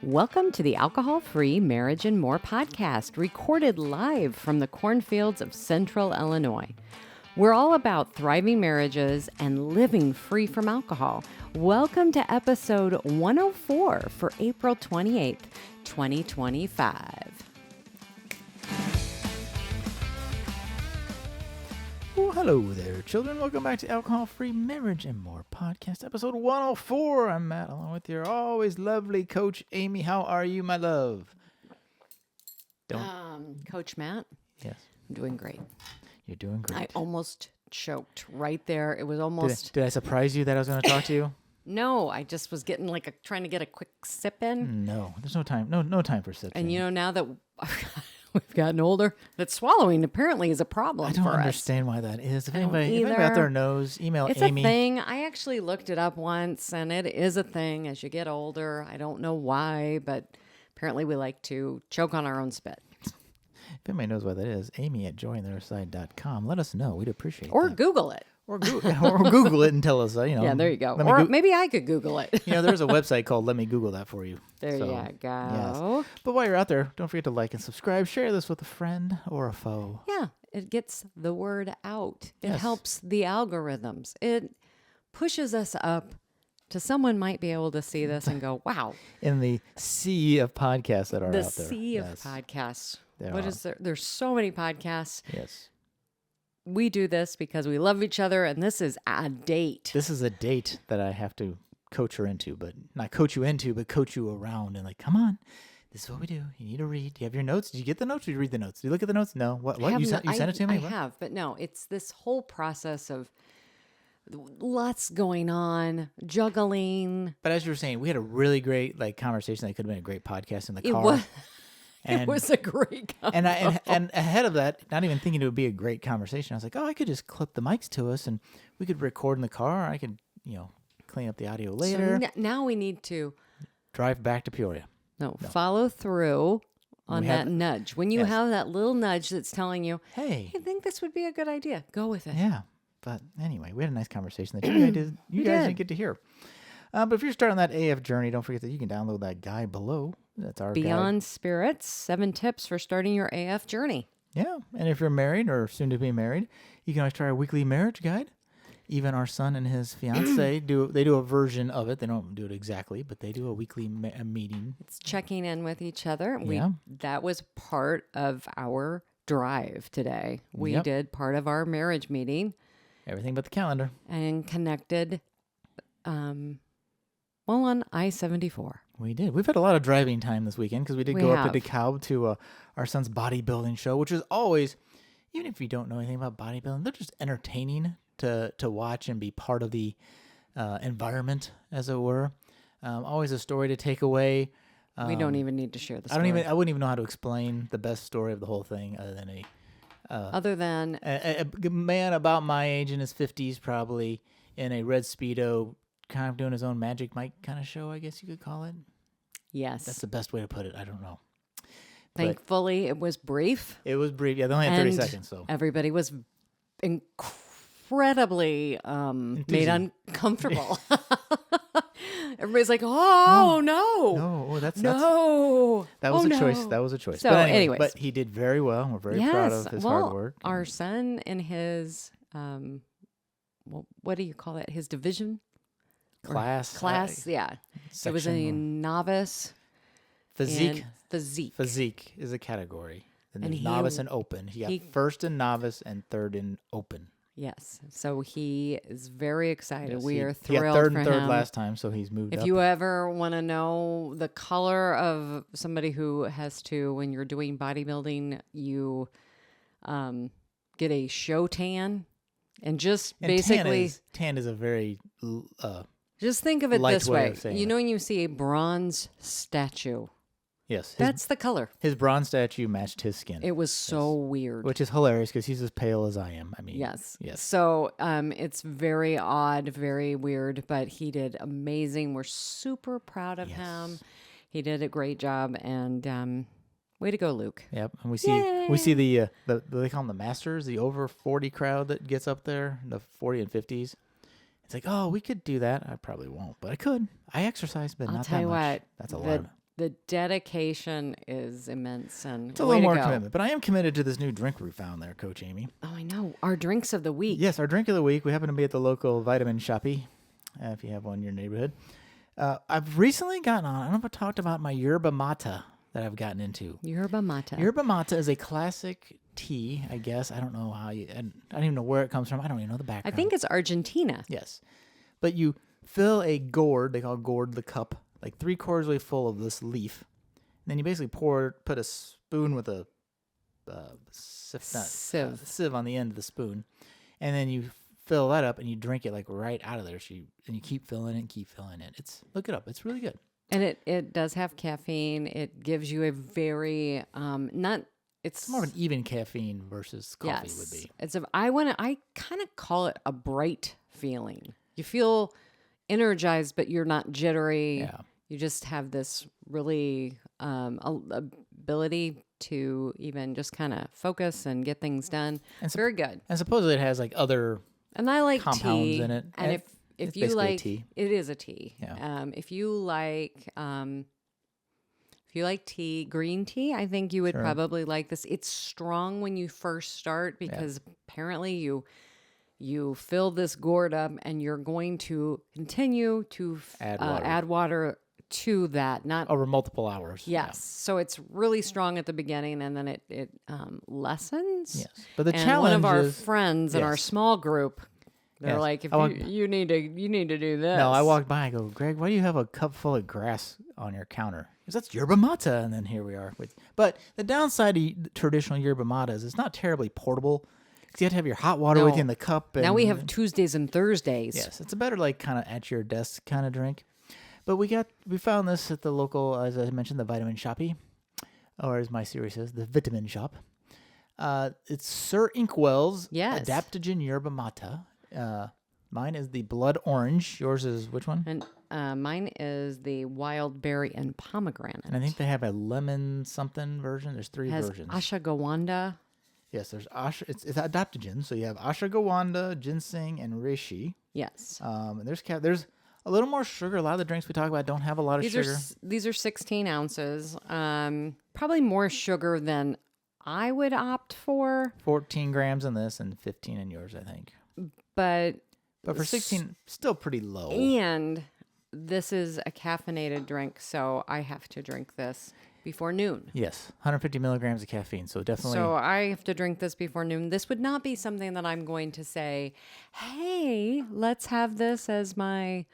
Welcome to the Alcohol-Free Marriage and More podcast, recorded live from the cornfields of Central Illinois. We're all about thriving marriages and living free from alcohol. Welcome to episode 104 for April 28th, 2025. Well, hello there, children. Welcome back to Alcohol-Free Marriage and More podcast, episode 104. I'm Matt, along with your always lovely Coach Amy. How are you, my love? Coach Matt? Yes. I'm doing great. You're doing great. I almost choked right there. It was almost... Did I surprise you that I was going to talk to you? No, I just was getting trying to get a quick sip in. No, there's no time. No time for sips. And now that we've gotten older, that swallowing apparently is a problem for us. I don't understand why that is. If anybody out there knows, email it's Amy. It's a thing. I actually looked it up once, and it is a thing as you get older. I don't know why, but apparently we like to choke on our own spit. If anybody knows what that is, Amy at jointheotherside.com. Let us know. We'd appreciate Or that. Google it. Or Google it and tell us, Yeah, there you go. Or maybe I could Google it. There's a website called Let Me Google That For You. There you go. Yes. But while you're out there, don't forget to like and subscribe. Share this with a friend or a foe. Yeah, it gets the word out. It helps the algorithms. It pushes us up to someone might be able to see this and go, wow. In the sea of podcasts that are out there. The sea of podcasts. What is there? There's so many podcasts. Yes. We do this because we love each other, and this is a date. This is a date that I have to coach her into, but not coach you into, but coach you around and come on. This is what we do. You need to read. Do you have your notes? Did you get the notes? Did you read the notes? Did you look at the notes? No. What? You sent it to me? I have, but no. It's this whole process of lots going on, juggling. But as you were saying, we had a really great conversation that could have been a great podcast in the car. It was a great conversation. And ahead of that, not even thinking it would be a great conversation, I was like, I could just clip the mics to us and we could record in the car. I could, clean up the audio later. So now we need to drive back to Peoria. No, follow through on that nudge. When you have that little nudge that's telling you, hey, I think this would be a good idea. Go with it. Yeah. But anyway, we had a nice conversation that you guys didn't get to hear. But if you're starting that AF journey, don't forget that you can download that guide below. That's our Beyond guide. Spirits, 7 tips for starting your AF journey. Yeah. And if you're married or soon to be married, you can always try our weekly marriage guide. Even our son and his fiance do a version of it. They don't do it exactly, but they do a weekly meeting. It's checking in with each other. Yeah. That was part of our drive today. We did part of our marriage meeting. Everything but the calendar. And connected on I-74. We did. We've had a lot of driving time this weekend because we did go up to DeKalb to our son's bodybuilding show, which is always, even if you don't know anything about bodybuilding, they're just entertaining to watch and be part of the environment, as it were. Always a story to take away. We don't even need to share the story. I wouldn't even know how to explain the best story of the whole thing other than a man about my age in his 50s, probably in a red Speedo, kind of doing his own Magic Mike kind of show, I guess you could call it. Yes. That's the best way to put it. I don't know. Thankfully, it was brief. It was brief. Yeah, they only had 30 seconds. So everybody was incredibly made uncomfortable. Everybody's like, no. No, that was a choice. That was a choice. So, but anyways. But he did very well. We're very proud of his hard work. Our son in his, what do you call that? His division? Class, yeah. It was a novice. Physique. Physique is a category. And there's novice and open. He got first in novice and third in open. Yes. So he is very excited. Yes, we are thrilled. He got third for and third him. last time, so he's moved up. If you ever want to know the color of somebody who has to, when you're doing bodybuilding, you get a show tan. And basically... Tan is a very... just think of it this way. When you see a bronze statue. Yes. That's the color. His bronze statue matched his skin. It was so weird. Which is hilarious because he's as pale as I am. I mean, yes. So it's very odd, very weird, but he did amazing. We're super proud of him. He did a great job, and way to go, Luke. Yep. And we see the they call them the masters, the over 40 crowd that gets up there, the 40 and 50s. It's like, we could do that. I probably won't, but I could. I exercise, but not that much. I'll tell you what. That's a lot. The dedication is immense, and it's a little more commitment. But I am committed to this new drink we found there, Coach Amy. Oh, I know. Our drinks of the week. Yes, our drink of the week. We happen to be at the local vitamin shoppy, if you have one in your neighborhood. I've recently gotten on. I don't know if I talked about my yerba mate that I've gotten into. Yerba mate. Yerba mate is a classic tea, I guess. I don't know how you. And I don't even know where it comes from. I don't even know the background. I think it's Argentina. Yes, but you fill a gourd. They call gourd the cup, like 3/4 way full of this leaf. And then you basically put a spoon with a sieve on the end of the spoon, and then you fill that up and you drink it like right out of there. And you keep filling it and keep filling it. Look it up. It's really good. And it does have caffeine. It gives you a very it's more of an even caffeine versus coffee would be. I kind of call it a bright feeling. You feel energized, but you're not jittery. Yeah. You just have this really ability to even just kind of focus and get things done. It's very good. And supposedly it has like other and I like compounds tea, in it. And if you like tea. It is a tea. Yeah. If you like tea, green tea, I think you would probably like this. It's strong when you first start because apparently you fill this gourd up and you're going to continue to add water to that, not over multiple hours. Yes. Yeah. So it's really strong at the beginning and then it lessens. Yes. But the challenge one of our friends in our small group, they're like, if you need to do this. No, I walked by, I go, Greg, why do you have a cup full of grass on your counter? Because that's yerba mate. And then here we are. But the downside of traditional yerba mate is it's not terribly portable. Because you have to have your hot water within the cup. Now we have Tuesdays and Thursdays. Yes, it's a better like kind of at your desk kind of drink. But we found this at the local, as I mentioned, the vitamin shoppy, or as my series says, the vitamin shop. It's Sir Inkwell's adaptogen yerba mate. Mine is the blood orange. Yours is which one? And mine is the wild berry and pomegranate. And I think they have a lemon something version. There's three versions. Ashwagandha. Yes, there's it's adaptogen. So you have ashwagandha, ginseng, and reishi. Yes. And there's a little more sugar. A lot of the drinks we talk about don't have a lot of sugar. These are 16 ounces. Probably more sugar than I would opt for. 14 grams in this and 15 in yours, I think. But for 16, still pretty low. And this is a caffeinated drink, so I have to drink this before noon. Yes, 150 milligrams of caffeine, so definitely. So I have to drink this before noon. This would not be something that I'm going to say, hey, let's have this as my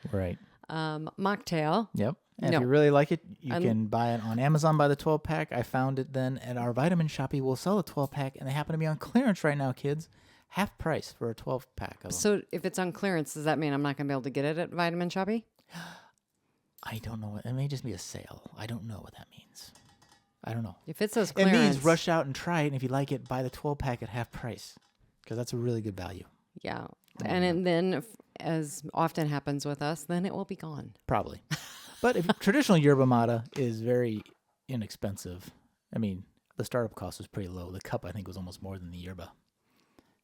mocktail. Yep. And if you really like it, you can buy it on Amazon by the 12-pack. I found it then at our vitamin shoppy. We'll sell a 12-pack, and they happen to be on clearance right now, kids. Half price for a 12-pack of them. So if it's on clearance, does that mean I'm not going to be able to get it at Vitamin Shoppy? I don't know. It may just be a sale. I don't know what that means. I don't know. If it says clearance. It means rush out and try it, and if you like it, buy the 12-pack at half price because that's a really good value. Yeah. And then, as often happens with us, then it will be gone. Probably. But if traditional yerba mate is very inexpensive. I mean, the startup cost was pretty low. The cup, I think, was almost more than the yerba.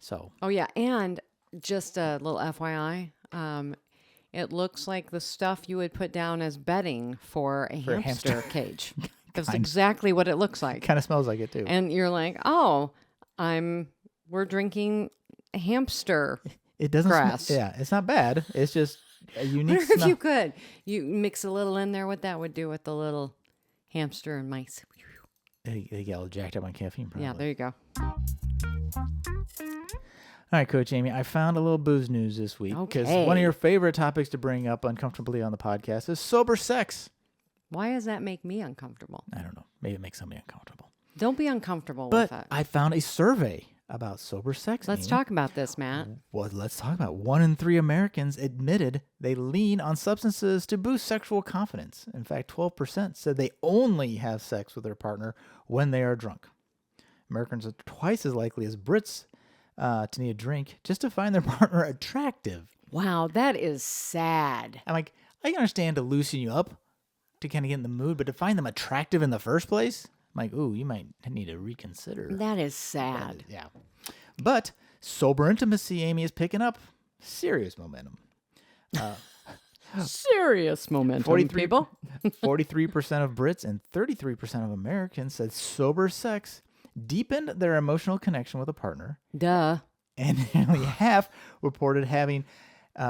So. Oh, yeah. And just a little FYI, it looks like the stuff you would put down as bedding for a hamster cage. That's exactly what it looks like. Kind of smells like it, too. And you're like, oh, we're drinking hamster it doesn't grass. It's not bad. It's just a unique smell. If you could, you mix a little in there, what that would do with the little hamster and mice. They get all jacked up on caffeine, probably. Yeah, there you go. All right, Coach Amy, I found a little booze news this week because one of your favorite topics to bring up uncomfortably on the podcast is sober sex. Why does that make me uncomfortable? I don't know. Maybe it makes somebody uncomfortable. Don't be uncomfortable with it. I found a survey about sober sex. Let's talk about this, Matt. Well, let's talk about 1 in 3 Americans admitted they lean on substances to boost sexual confidence. In fact, 12% said they only have sex with their partner when they are drunk. Americans are twice as likely as Brits to need a drink just to find their partner attractive. Wow, that is sad. I'm like, I understand to loosen you up, to kind of get in the mood, but to find them attractive in the first place, I'm like, ooh, you might need to reconsider. That is sad. Yeah. But sober intimacy, Amy, is picking up serious momentum. Serious momentum, 43 people. 43% of Brits and 33% of Americans said sober sex deepened their emotional connection with a partner. Duh. And nearly half reported having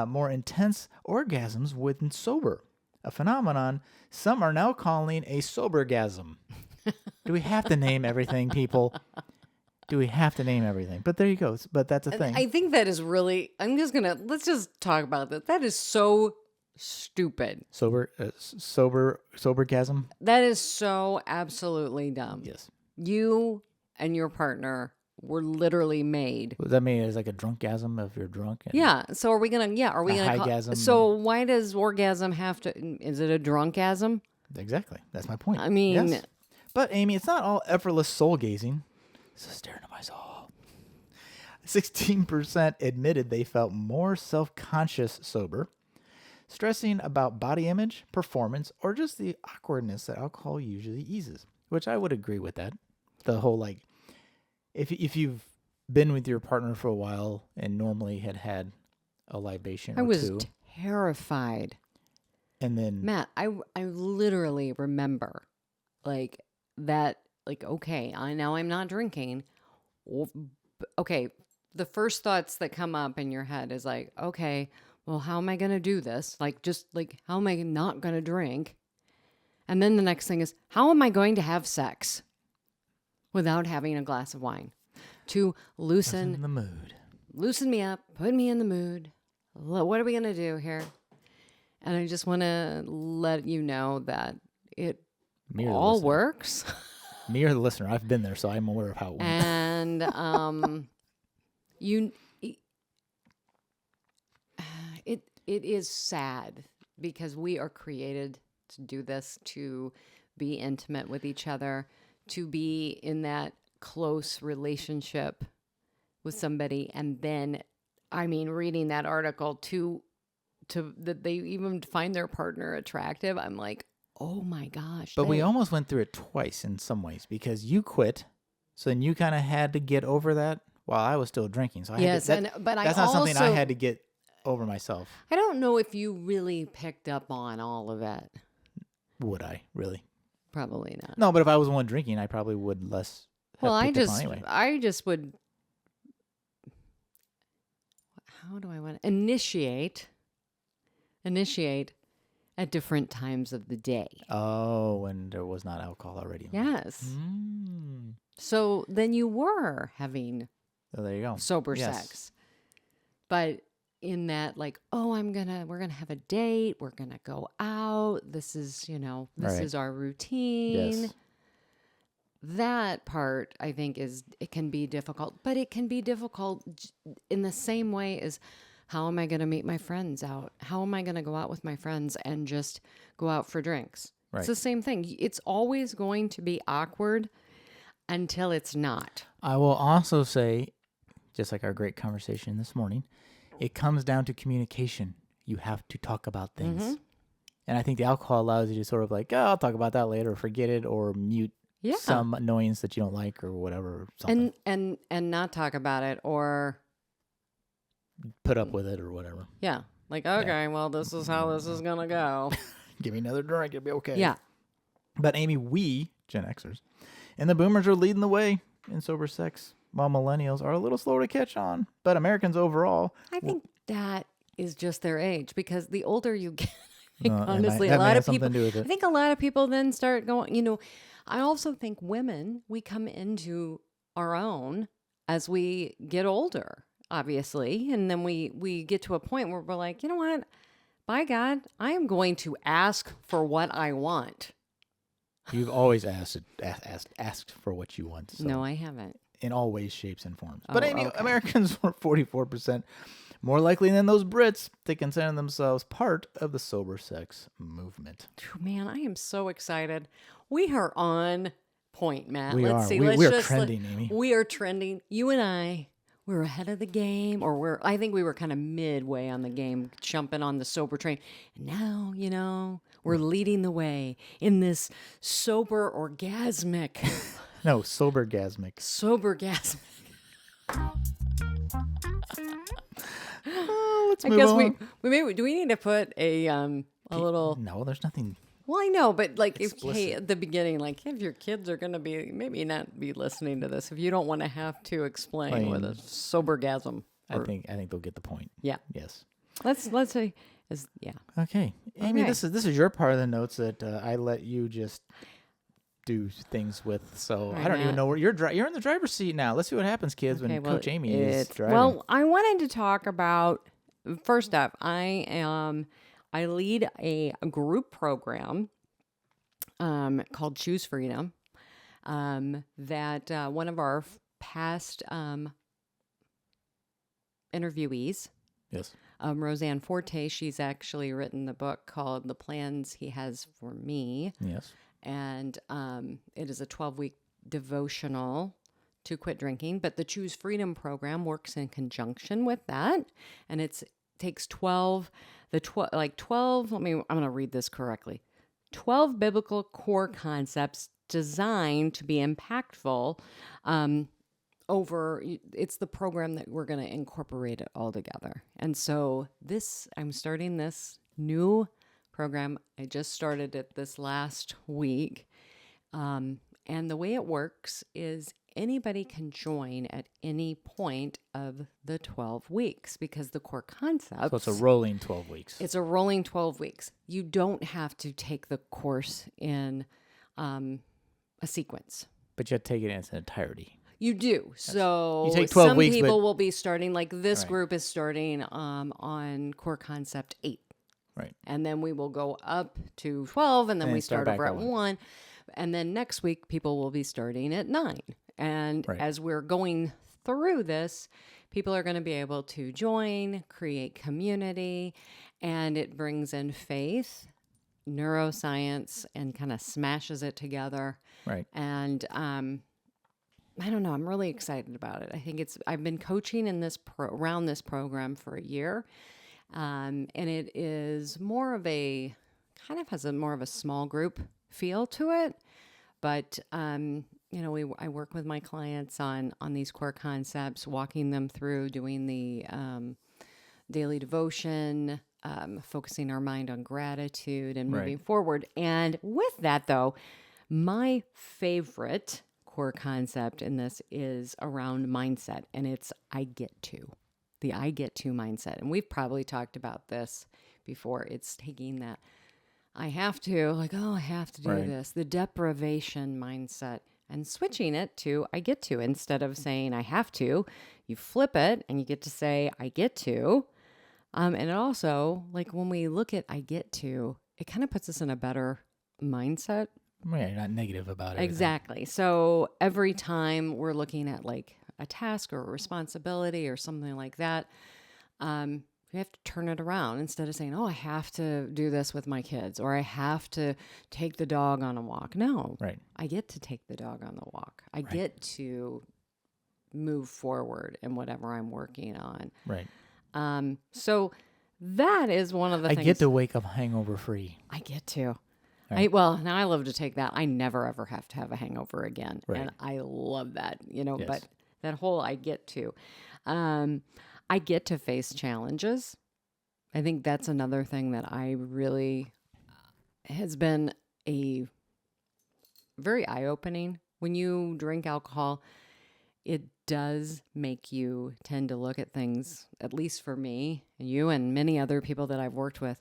more intense orgasms when sober, a phenomenon some are now calling a sobergasm. Do we have to name everything, people? Do we have to name everything? But there you go. But that's a thing. I think that is really, let's just talk about that. That is so stupid. Sobergasm? That is so absolutely dumb. Yes. You and your partner were literally made. What does that mean? It's like a drunkgasm if you're drunk? Yeah. So are we going to, highgasm? So why does orgasm have to, is it a drunkgasm? Exactly. That's my point. I mean. Yes. But Amy, it's not all effortless soul gazing. It's a staring at my soul. 16% admitted they felt more self-conscious sober, stressing about body image, performance, or just the awkwardness that alcohol usually eases, which I would agree with that. The whole, like, if you've been with your partner for a while and normally had a libation or two. I was terrified. And then Matt, I literally remember like that, like, okay, now I'm not drinking. Okay, the first thoughts that come up in your head is like, okay, well, how am I going to do this? Like, just like, how am I not going to drink? And then the next thing is, how am I going to have sex without having a glass of wine to loosen the mood, loosen me up, put me in the mood? What are we going to do here? And I just want to let you know that it all works. Me or the listener, I've been there, so I'm aware of how it went. And it is sad because we are created to do this, to be intimate with each other, to be in that close relationship with somebody. And then, I mean, reading that article to that they even find their partner attractive, I'm like, oh my gosh. But we almost went through it twice in some ways because you quit, so then you kind of had to get over that while I was still drinking. So that's not something I had to get over myself. I don't know if you really picked up on all of it. Would I really? Probably not. No, but if I was the one drinking, I probably would less. Well, I just would. How do I want to initiate at different times of the day? Oh, when there was not alcohol already. Yes. So then you were having. Oh, there you go. Sober sex, but in that, like, oh, we're gonna have a date. We're gonna go out. This is, this is our routine. Yes. That part, I think, it can be difficult, but it can be difficult in the same way as how am I going to meet my friends out? How am I going to go out with my friends and just go out for drinks? Right. It's the same thing. It's always going to be awkward until it's not. I will also say, just like our great conversation this morning, it comes down to communication. You have to talk about things. Mm-hmm. And I think the alcohol allows you to sort of like, I'll talk about that later, or forget it, or mute some annoyance that you don't like or whatever. Something. And not talk about it or put up with it or whatever. Yeah. Like, okay, well, this is how this is going to go. Give me another drink. It'll be okay. Yeah. But Amy, we, Gen Xers, and the boomers are leading the way in sober sex, while millennials are a little slower to catch on. But Americans overall. I think that is just their age, because the older you get, honestly, a lot of people, I think a lot of people then start going, I also think women, we come into our own as we get older, obviously. And then we get to a point where we're like, you know what? By God, I am going to ask for what I want. You've always asked for what you want. So. No, I haven't. In all ways, shapes, and forms. But Americans were 44% more likely than those Brits to consider themselves part of the sober sex movement. Man, I am so excited. We are on point, Matt. Let's see. We are trending, Amy. We are trending. You and I, we're ahead of the game, or I think we were kind of midway on the game, jumping on the sober train. And now, we're leading the way in this sober orgasmic. No, sobergasmic. Sobergasmic. Let's move on. Do we need to put a little? No, there's nothing. Well, I know, but like, at the beginning, like, if your kids are going to be maybe not be listening to this, if you don't want to have to explain with a sobergasm, I think they'll get the point. Yeah. Yes. Let's say, yeah. Okay, Amy, this is your part of the notes that I let you just do things with. So I don't even know where you're in the driver's seat now. Let's see what happens, kids, when Coach Amy is driving. Well, I wanted to talk about first up. I lead a group program called Choose Freedom that one of our past interviewees, yes, Roseanne Forte, she's actually written the book called The Plans He Has for Me. Yes. And it is a 12-week devotional to quit drinking. But the Choose Freedom program works in conjunction with that. And it takes 12, I'm going to read this correctly. 12 biblical core concepts designed to be impactful it's the program that we're going to incorporate it all together. And so I'm starting this new program. I just started it this last week. And the way it works is anybody can join at any point of the 12 weeks because the core concepts. So it's a rolling 12 weeks. It's a rolling 12 weeks. You don't have to take the course in a sequence. But you have to take it in its entirety. You do. So you take 12 some weeks, people will be starting, like this right. group is starting on core concept 8. Right. And then we will go up to 12, and then we start over at 1. And then next week, people will be starting at 9. And as we're going through this, people are going to be able to join, create community, and it brings in faith, neuroscience, and kind of smashes it together. Right. And I don't know. I'm really excited about it. I think I've been coaching in around this program for a year. And it is more of has more of a small group feel to it. But, I work with my clients on these core concepts, walking them through, doing the daily devotion, focusing our mind on gratitude and moving forward. And with that, though, my favorite core concept in this is around mindset, and it's I get to. The I get to mindset. And we've probably talked about this before. It's taking that I have to, I have to do this, the deprivation mindset, and switching it to I get to. Instead of saying I have to, you flip it and you get to say I get to. And it also, when we look at I get to, it kind of puts us in a better mindset. Yeah, you're not negative about it. Exactly. So every time we're looking at a task or a responsibility or something like that, we have to turn it around instead of saying, I have to do this with my kids or I have to take the dog on a walk. No, I get to take the dog on the walk. I get to move forward in whatever I'm working on. Right. So that is one of the things. I get to wake up hangover free. I get to. Right. Now I love to take that. I never ever have to have a hangover again. Right. And I love that, yes. But that whole I get to. I get to face challenges. I think that's another thing that I really has been a very eye-opening. When you drink alcohol, it does make you tend to look at things, at least for me and you and many other people that I've worked with,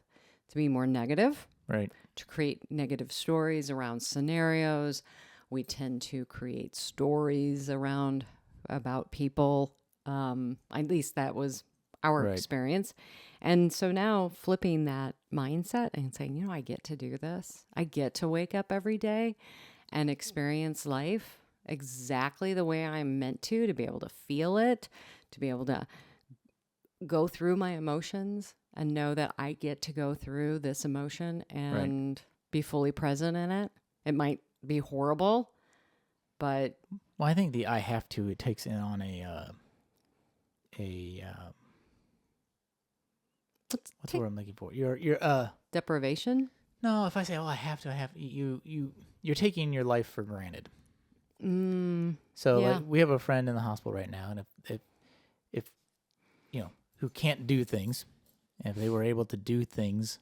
to be more negative. Right. To create negative stories around scenarios. We tend to create stories about people. At least that was our experience. And so now flipping that mindset and saying, I get to do this. I get to wake up every day and experience life exactly the way I'm meant to be able to feel it, to be able to go through my emotions and know that I get to go through this emotion and be fully present in it. It might be horrible, but... Well, I think the I have to, it takes in on what's the word I'm looking for? Your deprivation? No, if I say, I have to, you're taking your life for granted. So we have a friend in the hospital right now, and if who can't do things, and if they were able to do things,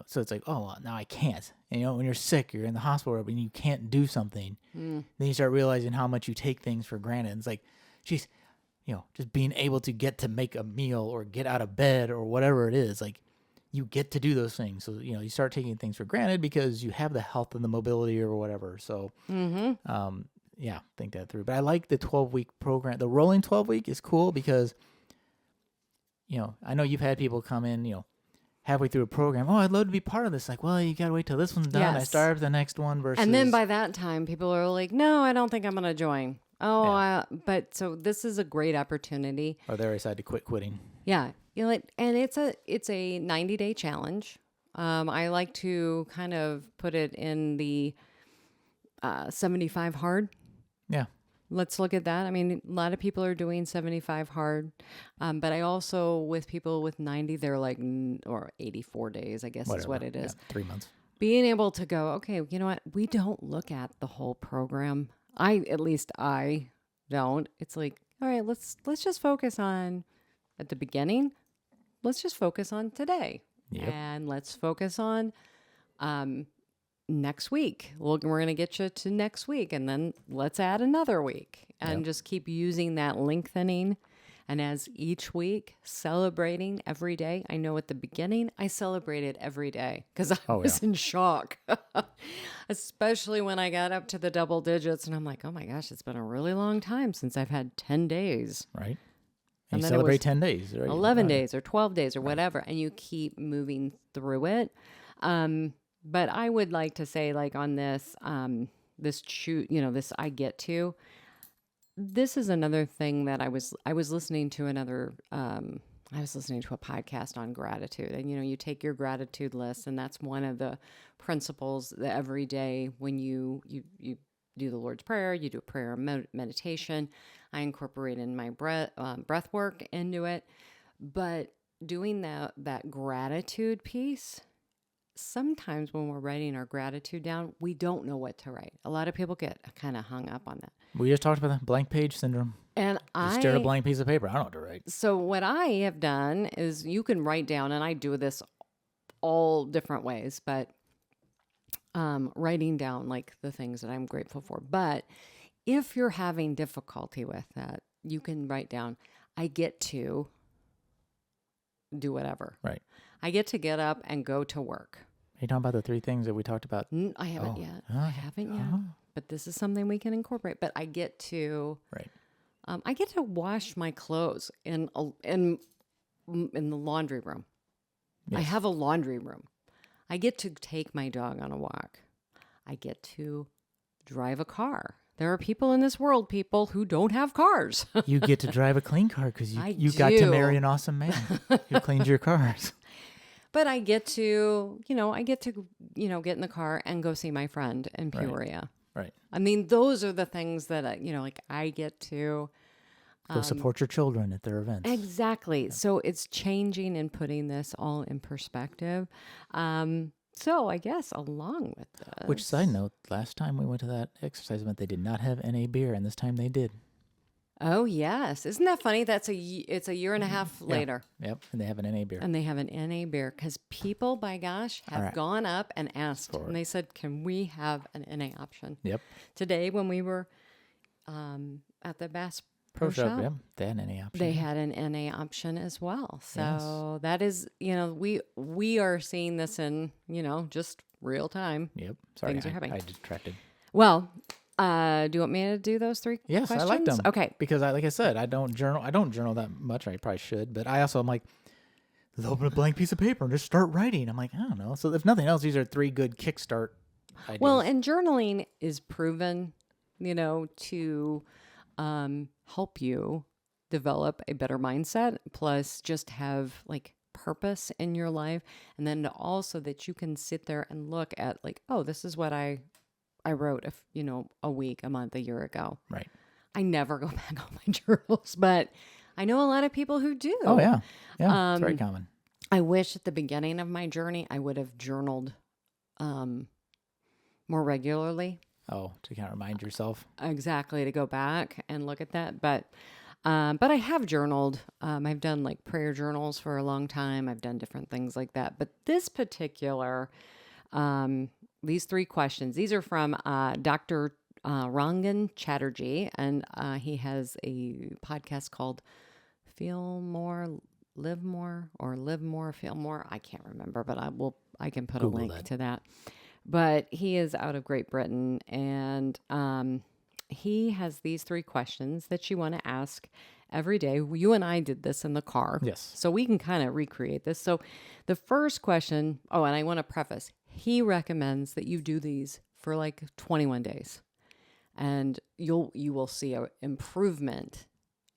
so it's like, oh, well, now I can't. And, when you're sick, you're in the hospital, and you can't do something, then you start realizing how much you take things for granted. It's like, geez, just being able to get to make a meal or get out of bed or whatever it is, like, you get to do those things. So, you start taking things for granted because you have the health and the mobility or whatever. So, think that through. But I like the 12-week program. The rolling 12-week is cool because, I know you've had people come in, halfway through a program. Oh, I'd love to be part of this. Like, well, you got to wait till this one's done. Yes. I start the next one versus. And then by that time, people are like, no, I don't think I'm going to join. Oh, yeah. But so this is a great opportunity. Or they decide to quitting. Yeah. And it's a 90-day challenge. I like to kind of put it in the 75 hard. Yeah. Let's look at that. I mean, a lot of people are doing 75 hard. But I also, with people with 90, they're like, or 84 days, I guess is what it is. Yeah, 3 months. Being able to go, okay, you know what? We don't look at the whole program. At least I don't. It's like, all right, let's just focus on at the beginning. Let's just focus on today. Yep. And let's focus on next week. We're going to get you to next week, and then let's add another week and just keep using that lengthening. And as each week, celebrating every day. I know at the beginning, I celebrated every day because I was in shock, especially when I got up to the double digits. And I'm like, oh my gosh, it's been a really long time since I've had 10 days. Right. And you celebrate 10 days, right? 11 days or 12 days or whatever. And you keep moving through it. But I would like to say, like on this, this I get to. This is another thing that I was listening to I was listening to a podcast on gratitude, and you take your gratitude list, and that's one of the principles that every day when you do the Lord's Prayer, you do a prayer meditation. I incorporate in my breath work into it, but doing that gratitude piece. Sometimes when we're writing our gratitude down, we don't know what to write. A lot of people get kind of hung up on that. We just talked about the blank page syndrome. And I stare at a blank piece of paper. I don't know what to write. So what I have done is you can write down, and I do this all different ways, but writing down like the things that I'm grateful for. But if you're having difficulty with that, you can write down, I get to do whatever. Right. I get to get up and go to work. Are you talking about the 3 things that we talked about? I haven't yet. I haven't yet. But this is something we can incorporate. But I get to I get to wash my clothes in the laundry room. Yes. I have a laundry room. I get to take my dog on a walk. I get to drive a car. There are people in this world, who don't have cars. You get to drive a clean car because you got to marry an awesome man who cleans your cars. But I get to, get in the car and go see my friend in Peoria. Right. I mean, those are the things that, I get to. Go support your children at their events. Exactly. Yeah. So it's changing and putting this all in perspective. So I guess along with this. Which, side note, last time we went to that exercise event, they did not have NA beer, and this time they did. Oh, yes. Isn't that funny? It's a year and a half later. Yep. And they have an NA beer. And they have an NA beer because people, by gosh, have gone up and asked. And they said, can we have an NA option? Yep. Today, when we were at the Bass Pro Shop, they had an NA option. They had an NA option as well. So that is, we are seeing this in, just real time. Yep. Sorry, things are happening. I detracted. Well, do you want me to do those 3 questions? Yes, I like them. Okay. Because like I said, I don't journal that much. I probably should, but I also am like, let's open a blank piece of paper and just start writing. I'm like, I don't know. So if nothing else, these are 3 good kickstart ideas. Well, and journaling is proven, to help you develop a better mindset, plus just have like purpose in your life. And then also that you can sit there and look at like, oh, this is what I wrote, a week, a month, a year ago. Right. I never go back on my journals, but I know a lot of people who do. Oh, yeah. Yeah, it's very common. I wish at the beginning of my journey, I would have journaled more regularly. Oh, to kind of remind yourself. Exactly, to go back and look at that. But But I have journaled. I've done like prayer journals for a long time. I've done different things like that. But this particular, these 3 questions, these are from Dr. Rangan Chatterjee, and he has a podcast called Feel More, Live More, or Live More, Feel More. I can't remember, but I can put Google a link that. to that. But he is out of Great Britain, and he has these 3 questions that you want to ask every day. You and I did this in the car. Yes. So we can kind of recreate this. So the first question, and I want to preface, he recommends that you do these for like 21 days. And you will see an improvement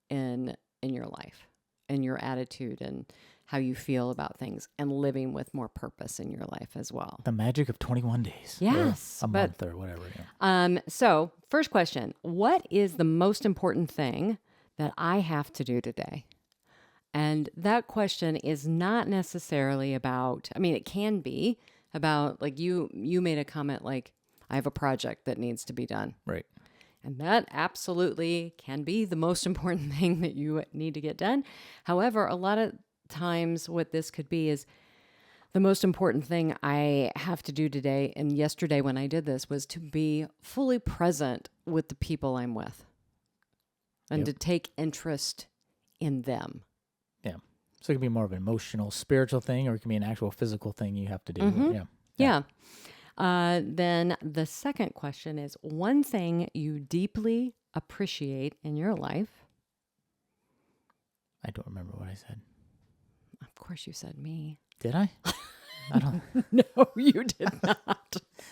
in your life, in your attitude, and how you feel about things, and living with more purpose in your life as well. The magic of 21 days. Yes. Or a month or whatever. Yeah. So first question, what is the most important thing that I have to do today? And that question is not necessarily about, it can be about, like you made a comment like, I have a project that needs to be done. Right. And that absolutely can be the most important thing that you need to get done. However, a lot of times what this could be is the most important thing I have to do today and yesterday when I did this was to be fully present with the people I'm with and to take interest in them. Yeah. So it can be more of an emotional, spiritual thing, or it can be an actual physical thing you have to do. Mm-hmm. Yeah. Then the second question is one thing you deeply appreciate in your life. I don't remember what I said. Of course you said me. Did I? I don't. No, you did not. Not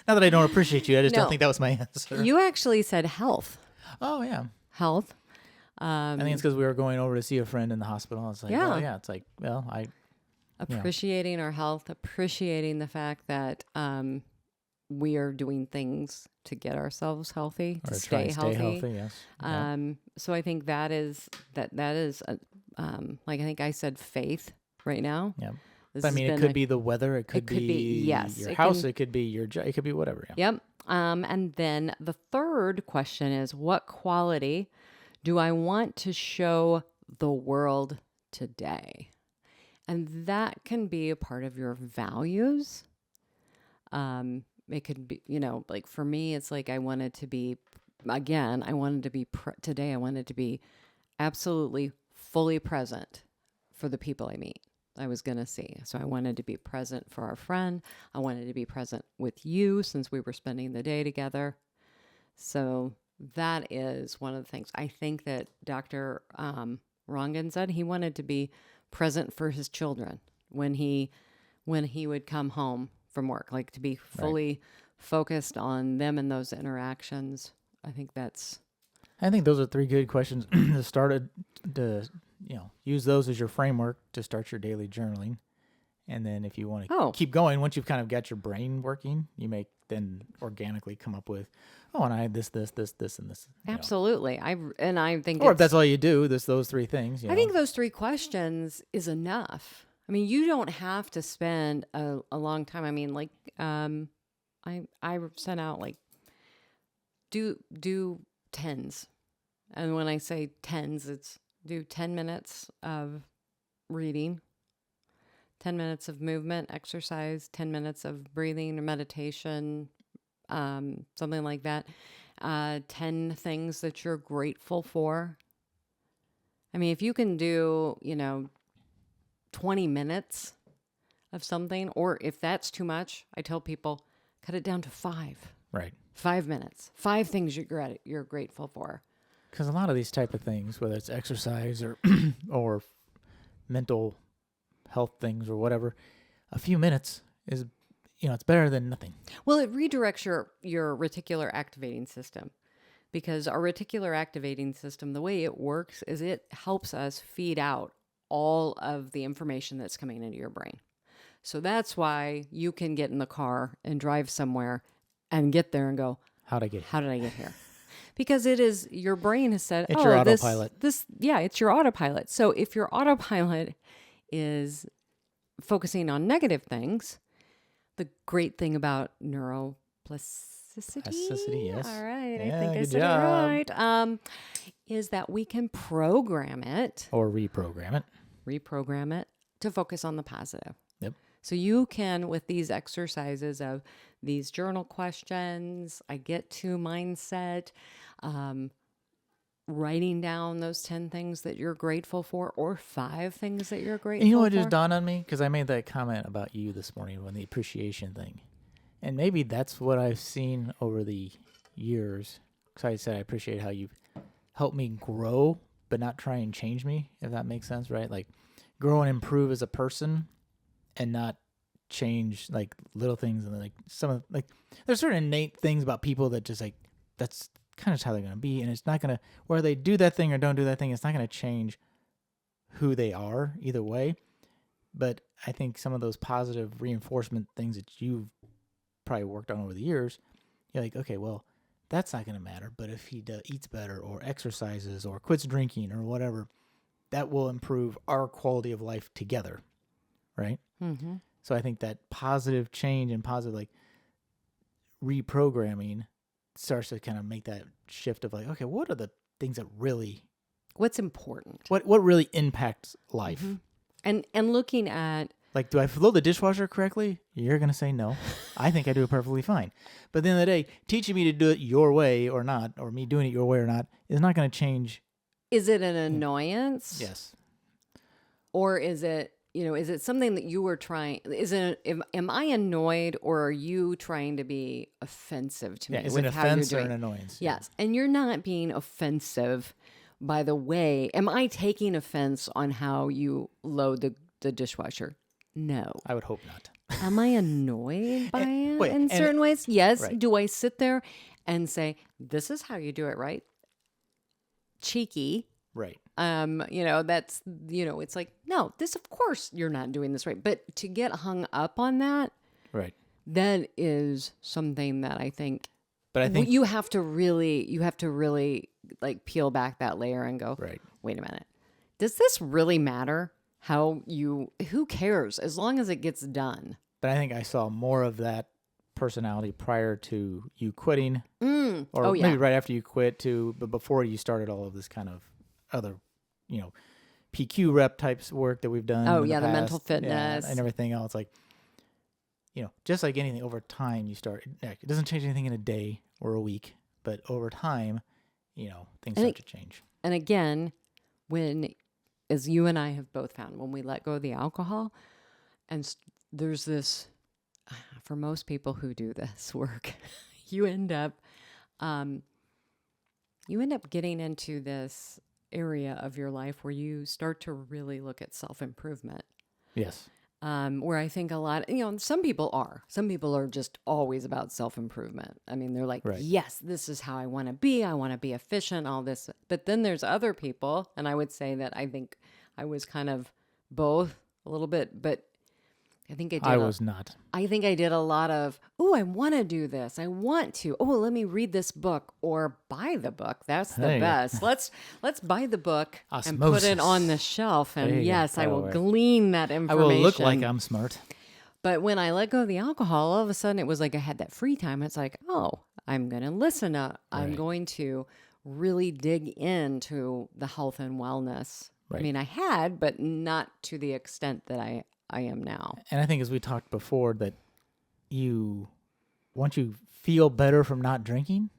that I don't appreciate you. I just don't think that was my answer. You actually said health. Oh, yeah. Health. I think it's because we were going over to see a friend in the hospital. I was like, it's like, appreciating our health, appreciating the fact that we are doing things to get ourselves healthy, to stay healthy. Yes. So I think that is like I think I said faith right now. Yeah. But it could be the weather. It could be yes, your house. It could be your job. It could be whatever. Yeah. Yep. And then the third question is, what quality do I want to show the world today? And that can be a part of your values. It could be, like for me, it's like I wanted to be today, I wanted to be absolutely fully present for the people I meet. I was going to see. So I wanted to be present for our friend. I wanted to be present with you since we were spending the day together. So that is one of the things. I think that Dr. Rangan said he wanted to be present for his children when he would come home from work, like to be fully focused on them and those interactions. I think those are 3 good questions to start to use those as your framework to start your daily journaling. And then if you want to keep going, once you've kind of got your brain working, you may then organically come up with, and I had this, and this. Absolutely. I think or if that's all you do, those 3 things. I think those 3 questions is enough. You don't have to spend a long time. I sent out like, do 10s. And when I say 10s, it's do 10 minutes of reading, 10 minutes of movement, exercise, 10 minutes of breathing or meditation, something like that. 10 things that you're grateful for. If you can do, 20 minutes of something, or if that's too much, I tell people, cut it down to 5. Right. 5 minutes. 5 things you're grateful for. Because a lot of these type of things, whether it's exercise or or mental health things or whatever, a few minutes is, it's better than nothing. Well, it redirects your reticular activating system, because our reticular activating system, the way it works is it helps us feed out all of the information that's coming into your brain. So that's why you can get in the car and drive somewhere and get there and go, how did I get here? Because it is, your brain has said, it's your autopilot. It's your autopilot. So if your autopilot is focusing on negative things, the great thing about neuroplasticity Plasticity, yes. All right, Yeah, I think I good said job. it right. Is that we can program it, Or reprogram it. To focus on the positive. Yep. So you can, with these exercises of these journal questions, I get to mindset, writing down those 10 things that you're grateful for, or 5 things that you're grateful for. And you know what just dawned on me? Because I made that comment about you this morning on the appreciation thing. And maybe that's what I've seen over the years. Because I said I appreciate how you've helped me grow, but not try and change me, if that makes sense, right? Like grow and improve as a person and not change like little things. And like there's certain innate things about people that just like, that's kind of just how they're going to be. And it's not going to, whether they do that thing or don't do that thing, it's not going to change who they are either way. But I think some of those positive reinforcement things that you've probably worked on over the years, you're like, okay, well, that's not going to matter. But if he eats better or exercises or quits drinking or whatever, that will improve our quality of life together, right? Mm-hmm. So I think that positive change and positive like reprogramming starts to kind of make that shift of like, okay, what are the things that really, what's important? What really impacts life? Mm-hmm. And looking at, like, do I load the dishwasher correctly? You're going to say no. I think I do it perfectly fine. But at the end of the day, teaching me to do it your way or not, or me doing it your way or not, is not going to change. Is it an annoyance? Yes. Or is it, is it something that you were trying, am I annoyed, or are you trying to be offensive to me? Yeah, is it an offense or an annoyance? Yes. And you're not being offensive by the way. Am I taking offense on how you load the dishwasher? No. I would hope not. Am I annoyed by it in certain ways? Yes. Right. Do I sit there and say, this is how you do it, right? Cheeky. Right. That's, it's like, no, this, of course you're not doing this right. But to get hung up on that, right, that is something that I think, but I think you have to really like peel back that layer and go, right, wait a minute. Does this really matter? Who cares as long as it gets done? But I think I saw more of that personality prior to you quitting, or maybe right after you quit but before you started all of this kind of other, PQ rep types work that we've done. Oh yeah, the mental fitness and everything else. Like, just like anything, over time you start. It doesn't change anything in a day or a week, but over time, things start to change. And again, as you and I have both found, when we let go of the alcohol, and there's this, for most people who do this work, you end up getting into this area of your life where you start to really look at self-improvement. Yes. Where I think a lot, some people are just always about self-improvement. I mean, they're like, right, yes, this is how I want to be. I want to be efficient, all this. But then there's other people, and I would say that I think I was kind of both a little bit, but I think I was not. I think I did a lot of, I want to do this. I want to. Let me read this book or buy the book. That's the best. Let's buy the book and put it on the shelf. And yes, I will glean that information. I will look like I'm smart. But when I let go of the alcohol, all of a sudden it was like I had that free time. It's like, I'm going to listen up. I'm going to really dig into the health and wellness. Right. I mean, I had, but not to the extent that I am now. And I think, as we talked before, that once you feel better from not drinking,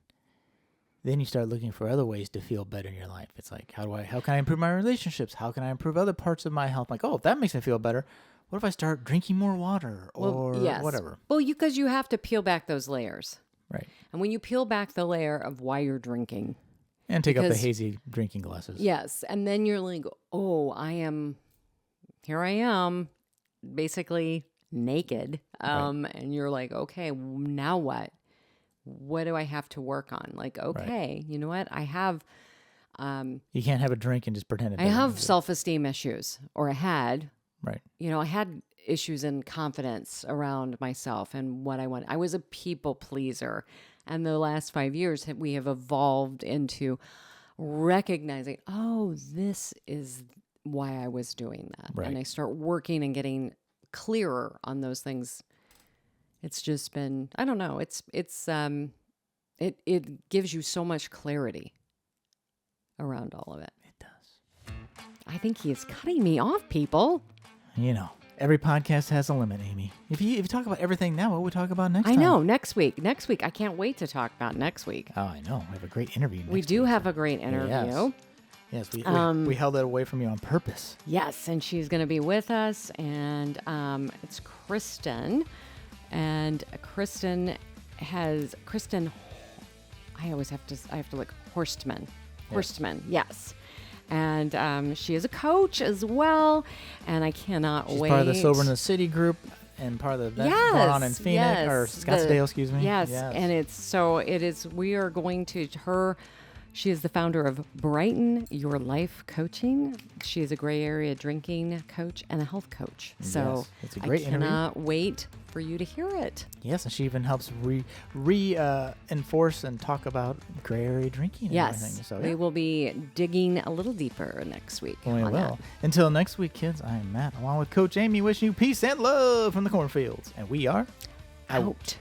then you start looking for other ways to feel better in your life. It's like, how can I improve my relationships? How can I improve other parts of my health? Like, if that makes me feel better, what if I start drinking more water or whatever? Well, because you have to peel back those layers. Right. And when you peel back the layer of why you're drinking. And take up the hazy drinking glasses. Yes. And then you're like, here I am, basically naked. And you're like, okay, now what? What do I have to work on? Like, okay, you know what? I have... you can't have a drink and just pretend it I have self-esteem issues, or I had. Right. I had issues in confidence around myself and what I want. I was a people pleaser. And the last 5 years, we have evolved into recognizing, this is why I was doing that. Right. And I start working and getting clearer on those things. It's just been, I don't know. It's It gives you so much clarity around all of it. It does. I think he is cutting me off, people. Every podcast has a limit, Amy. If you talk about everything now, what will we talk about next time? I know, next week. I can't wait to talk about next week. Oh, I know. We have a great interview We do have a great interview. Yes, we held that away from you on purpose. Yes, and she's going to be with us, and it's Kristen. And Kristen, I have to look, Horstman. Horstman, yes. And she is a coach as well, and I cannot wait. She's part of the Sober in the City group and part of the event going on in Phoenix, or Scottsdale, excuse me. Yes, and we are going to her. She is the founder of Brighten Your Life Coaching. She is a gray area drinking coach and a health coach. So it's a great interview. I cannot wait for you to hear it. Yes, and she even helps enforce and talk about gray area drinking and everything. So, we will be digging a little deeper next week. We will. Until next week, kids, I am Matt, along with Coach Amy, wishing you peace and love from the cornfields. And we are out.